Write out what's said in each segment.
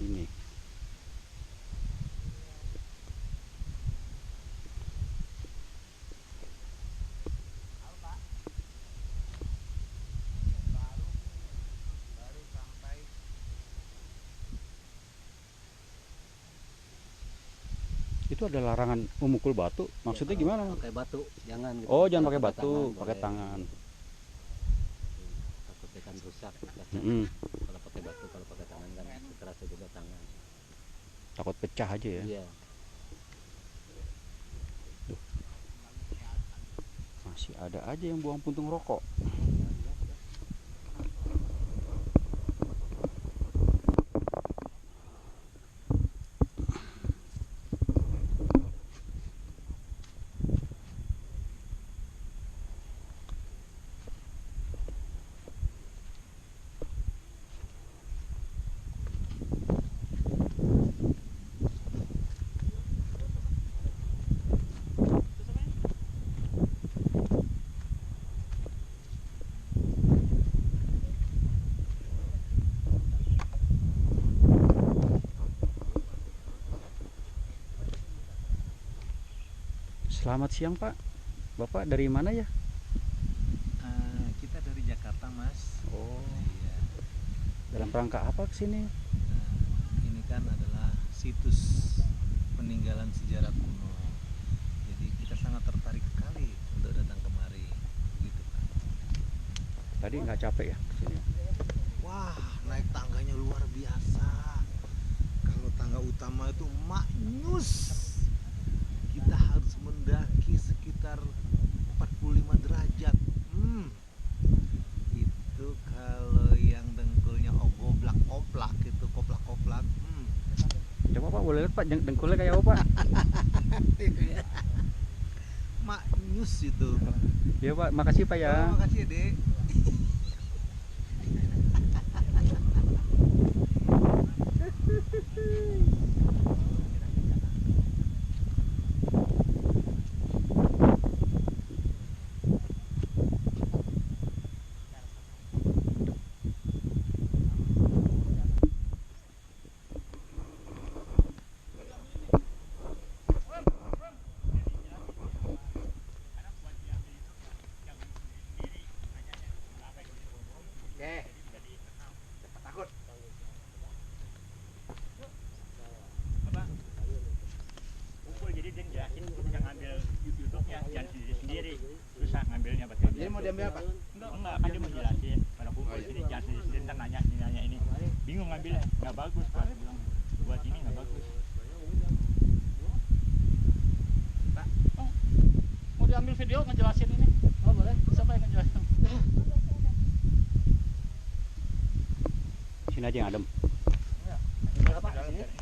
ini. Itu ada larangan memukul batu, maksudnya Ya, gimana? pakai batu jangan gitu. Oh, jangan Kalau pakai batu, pakai boleh. tangan. Takutnya kan rusak kaca. Mm-mm. Kalau pakai batu, kalau pakai tangan kan kerasa juga tangan. Takut pecah aja ya. Iya. Masih ada aja yang buang puntung rokok. Selamat siang Pak. Bapak dari mana ya? Kita dari Jakarta, Mas. Oh, Iya. dalam rangka apa kesini? Ini kan adalah situs peninggalan sejarah kuno. Jadi kita sangat tertarik sekali untuk datang kemari, gitu Pak. Tadi nggak capek ya kesini? Wah, naik tangganya luar biasa. Kalau tangga utama itu maknyus. Kita harus mendaki sekitar 45 derajat. Itu kalau yang dengkulnya goblak-goblak itu koplak-koplak. Coba Pak, boleh lihat Pak, dengkulnya kayak apa Pak? Maknyus itu. Ya Pak, makasih Pak ya. Oh, makasih ya, Dek. Susah ngambilnya pakai. Jadi mau diambil apa? Enggak, kan dia mau jelasin. Pada kumpul sini jangan sendiri, ntar nanya ini. Bingung ngambilnya, nggak bagus Pak. Buat ini nggak bagus. Pak, mau diambil video ngejelasin ini? Oh boleh. Siapa yang ngejelasin? Sini aja yang adem. Ya,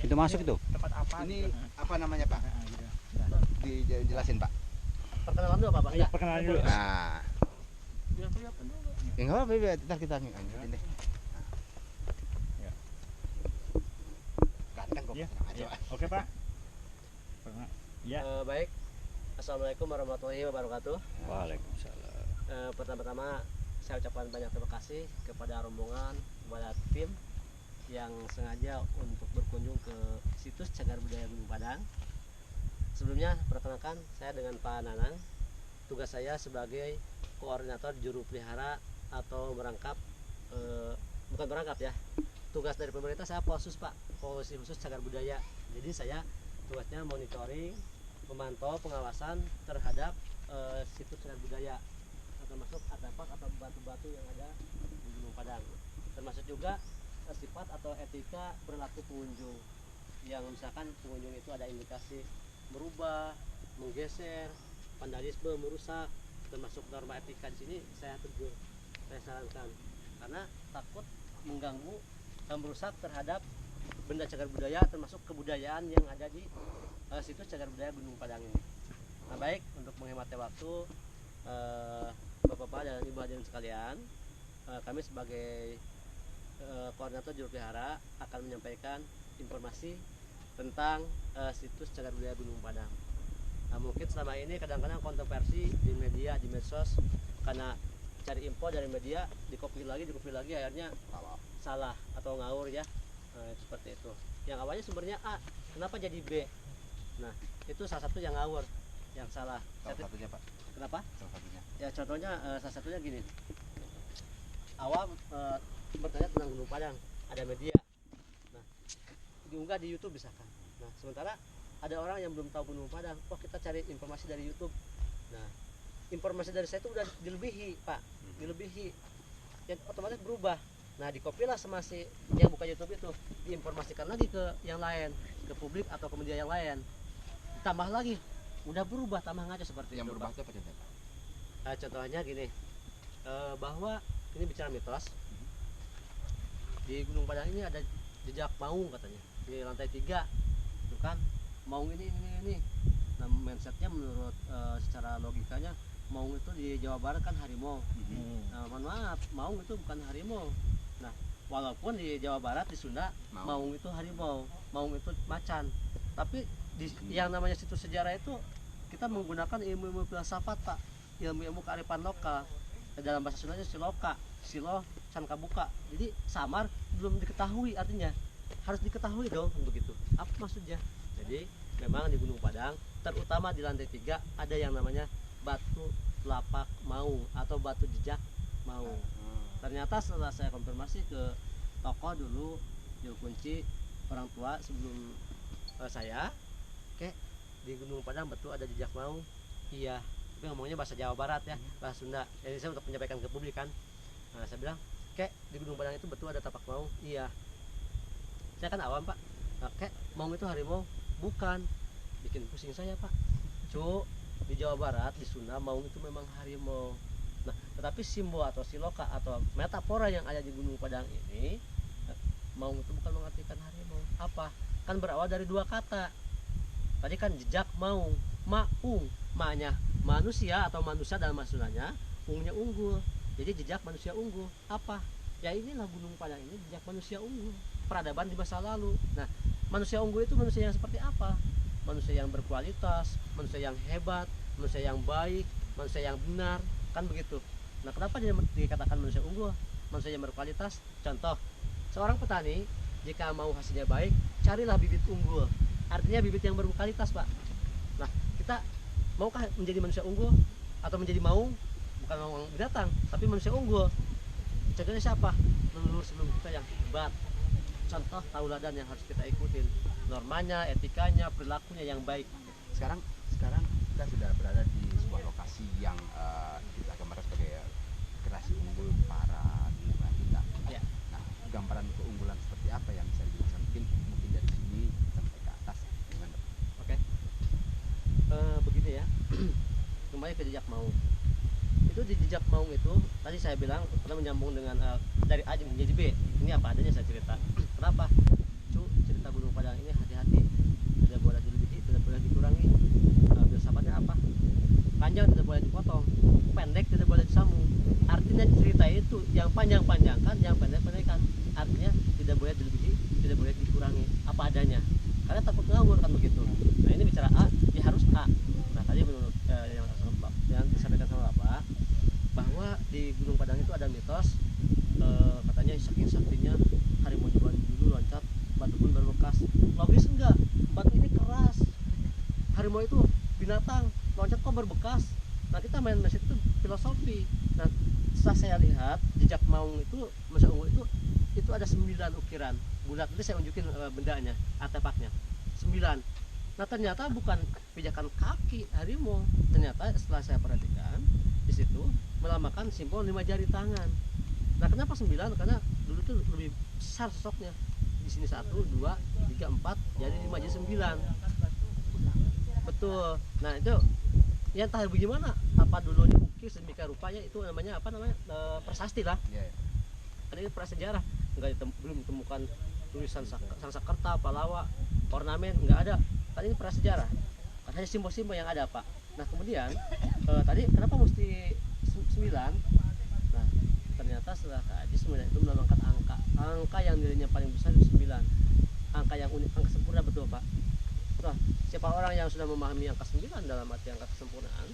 Itu masuk itu. tempat apa? Ini apa namanya Pak? Dijelasin Pak. Perkenalan dulu Pak. Ya, perkenalan dulu. Nah, Biar kelihatan dulu. ya nggak apa-apa, ntar kita lanjutin deh. Ya. Ganteng kok. Ya, tenang aja, ya. Pak. Oke Pak. Ya. Baik. Assalamualaikum warahmatullahi wabarakatuh. Waalaikumsalam. Pertama-tama saya ucapkan banyak terima kasih kepada rombongan, kepada tim yang sengaja untuk berkunjung ke situs Cagar Budaya Gunung Padang. Sebelumnya perkenalkan, saya dengan Pak Nanang. Tugas saya sebagai koordinator juru pelihara atau merangkap, bukan merangkap ya. Tugas dari pemerintah saya Polsus Pak, Polisi Khusus Cagar Budaya. Jadi saya tugasnya monitoring, memantau pengawasan terhadap situs cagar budaya, termasuk artefak atau batu-batu yang ada di Gunung Padang. Termasuk juga sifat atau etika perilaku pengunjung, yang misalkan pengunjung itu ada indikasi merubah, menggeser, vandalisme, merusak, termasuk norma etika di sini saya tegur, saya sarankan, karena takut mengganggu dan merusak terhadap benda cagar budaya, termasuk kebudayaan yang ada di situs cagar budaya Gunung Padang ini. Nah baik, untuk menghemat waktu, Bapak-bapak dan Ibu hadirin sekalian, kami sebagai koordinator juru pelihara akan menyampaikan informasi tentang situs cagar budaya Gunung Padang. Nah, mungkin selama ini kadang-kadang kontroversi di media, di medsos, karena cari info dari media, di copy lagi, akhirnya salah atau ngawur ya. seperti itu. Yang awalnya sumbernya A, kenapa jadi B? Nah, itu salah satu yang ngawur, yang salah. Salah satunya Pak. Kenapa? Salah satunya. Ya contohnya salah satunya gini. Awam bertanya tentang Gunung Padang, ada media. Nah, diunggah di YouTube misalkan. Nah, sementara ada orang yang belum tahu Gunung Padang, wah kita cari informasi dari YouTube. Nah, informasi dari saya itu udah dilebihi, Pak. Dilebihi. Ya otomatis berubah. Nah, dikopilah sama si yang buka YouTube itu, diinformasikan lagi ke yang lain, ke publik atau ke media yang lain. Tambah lagi, udah berubah, tambah ngaco seperti Yang itu. berubah Pak. itu apa contohnya? Contohnya gini, bahwa ini bicara mitos. Di Gunung Padang ini ada jejak maung katanya di lantai 3, itu kan maung ini. Nah, mindsetnya menurut secara logikanya maung itu di Jawa Barat kan harimau. Nah, mohon maaf, maung itu bukan harimau. Nah, walaupun di Jawa Barat, di Sunda maung itu harimau, maung itu macan. Tapi yang namanya situs sejarah itu kita menggunakan ilmu-ilmu filsafat, Pak, ilmu-ilmu kearifan lokal. Dalam bahasa Sundanya siloka, silo, can kabuka. Jadi samar belum diketahui, artinya harus diketahui dong begitu. Apa maksudnya? Jadi memang di Gunung Padang, terutama di lantai 3 ada yang namanya batu telapak maung atau batu jejak maung. Ternyata setelah saya konfirmasi ke tokoh dulu, juru kunci orang tua sebelum saya, di Gunung Padang betul ada jejak maung. Iya, tapi ngomongnya bahasa Jawa Barat ya, bahasa Sunda. Jadi saya untuk menyampaikan ke publik kan. Nah, saya bilang, di Gunung Padang itu betul ada tapak maung. Iya. Saya kan awam, Pak. Nah, maung itu harimau? Bukan. Bikin pusing saya, Pak. Di Jawa Barat, di Sunda, maung itu memang harimau. Nah, tetapi simbol atau siloka atau metafora yang ada di Gunung Padang ini, maung itu bukan mengartikan harimau. Apa? Kan berawal dari 2 kata. Tadi kan jejak maung, maung, ma-nya manusia atau manusia dalam maksudnya, ungnya unggul. Jadi jejak manusia unggul. Apa? Ya inilah Gunung Padang ini jejak manusia unggul, peradaban di masa lalu. Nah, manusia unggul itu manusia yang seperti apa? Manusia yang berkualitas, manusia yang hebat, manusia yang baik, manusia yang benar, kan begitu. Nah, kenapa dia dikatakan manusia unggul, manusia yang berkualitas? Contoh, seorang petani jika mau hasilnya baik, carilah bibit unggul. Artinya bibit yang berkualitas, Pak. Nah, kita maukah menjadi manusia unggul atau menjadi maung? Bukan maung binatang, tapi manusia unggul. Contohnya siapa? Leluhur sebelum kita yang hebat. Contoh tauladan yang harus kita ikutin, normanya, etikanya, perilakunya yang baik. Sekarang kita sudah berada di sebuah lokasi yang kita gambarkan sebagai generasi unggul para lingkungan kita. Ya. Nah, gambaran keunggulan seperti apa yang bisa dijelaskan mungkin dari sini sampai ke atas gimana? Oke. Begini ya. Kembali ke jejak maung. Itu di jejak maung itu tadi saya bilang pernah menyambung dengan dari A menjadi B. Ini apa adanya saya cerita. Kenapa? Cerita Gunung Padang ini hati-hati, tidak boleh dilebihi, tidak boleh dikurangi. Filsafatnya apa? Panjang tidak boleh dipotong, pendek tidak boleh disambung. Artinya cerita itu yang panjang-panjangkan, yang pendek-pendekkan. Artinya tidak boleh dilebihi, tidak boleh dikurangi, apa adanya. Karena takut ngawur kan begitu. Nah, ini bicara A, ya harus A. Nah, tadi menurut yang disampaikan sama Bapak, bahwa di Gunung Padang itu ada mitos, katanya saking saktinya harimau dulu loncat, batu pun berbekas. Logis enggak? Batu ini keras, harimau itu binatang, loncat kok berbekas. Nah, kita main masjid itu filosofi. Nah, setelah saya lihat jejak maung itu, manusia unggul itu ada 9 ukiran bulat. Nanti saya unjukin bendanya, artefaknya 9. Nah, ternyata bukan pijakan kaki harimau. Ternyata setelah saya perhatikan di situ melambangkan simbol 5 jari tangan. Nah, kenapa 9? Karena dulu itu lebih besar sosoknya. Di sini 1, 2, 3, 4, jadi 5 jadi 9. Betul. Nah, itu yang entah bagaimana, apa dulu diukir sedemikian rupanya, itu namanya prasasti lah. Iya. Karena ini prasejarah, belum ditemukan tulisan Sanskerta, Palawa, ornamen, nggak ada. Kan ini prasejarah, kan hanya simbol-simbol yang ada, Pak. Nah, kemudian tadi kenapa mesti 9? Nah, ternyata setelah kaji 9 itu melambangkan angka yang nilainya paling besar itu 9, angka yang unik, angka sempurna, betul, Pak. Nah, siapa orang yang sudah memahami angka 9 dalam arti angka kesempurnaan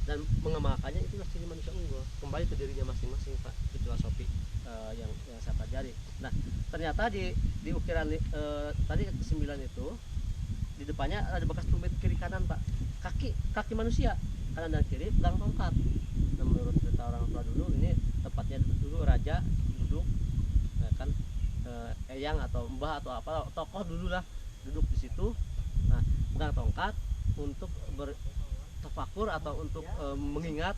dan mengamalkannya, itulah ciri manusia unggul. Kembali ke dirinya masing-masing, Pak. Itu filosofi yang saya pelajari. Nah ternyata di ukiran tadi 9 itu di depannya ada bekas tumit kiri kanan Pak, kaki manusia kanan dan kiri pegang tongkat. Nah, menurut cerita orang tua dulu ini tepatnya dulu raja duduk, ya kan, eyang atau mbah atau apa tokoh dulu lah duduk di situ. Nah pegang tongkat untuk bertafakur atau untuk mengingat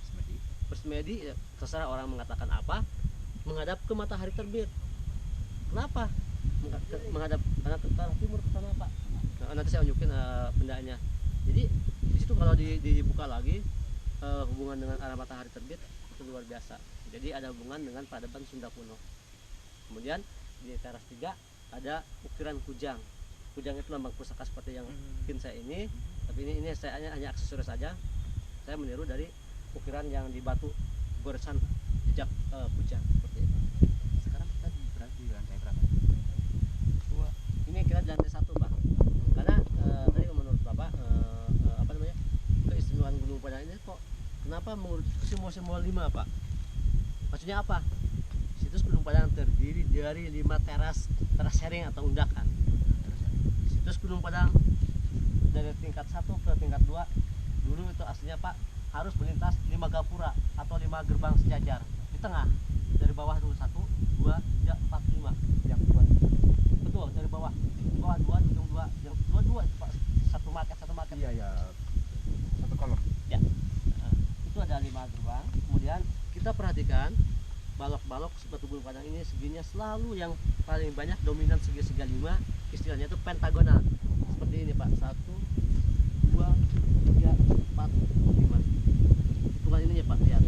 bersemedi, ya, terserah orang mengatakan apa, menghadap ke matahari terbit. Kenapa menghadap karena ke arah timur ke sana Pak? Nah, nanti saya unjukin bendanya. Jadi di situ kalau dibuka lagi hubungan dengan arah matahari terbit itu luar biasa. Jadi ada hubungan dengan peradaban Sunda kuno. Kemudian di teras 3 ada ukiran kujang. Kujang itu lambang pusaka seperti yang bikin saya ini, tapi ini saya hanya aksesoris saja. Saya meniru dari ukiran yang di batu goresan jejak kujang seperti itu. Sekarang kita berada di lantai berapa? Ini kira di lantai 1 Pak. Karena tadi menurut Bapak apa namanya, keistimewaan Gunung Padang ini kok kenapa mengurus simbol-simbol 5 Pak? Maksudnya apa? Situs Gunung Padang terdiri dari 5 teras sharing atau undakan. Situs Gunung Padang dari tingkat 1 ke tingkat 2 dulu itu aslinya Pak harus melintas 5 gapura atau 5 gerbang sejajar di tengah, dari bawah dulu 1, 2, 3, 4, 5 yang buat betul dari bawah 2, ujung 2, yang 2 itu Pak, satu market Iya ya, satu kolom. ya. Itu ada 5 gerbang. Kemudian kita perhatikan balok-balok batu Gunung Padang ini seginya selalu yang paling banyak dominan segi-segi 5, istilahnya itu pentagonal seperti ini Pak, 1, 2, 3, 4, 5. Hitungan ininya Pak, lihat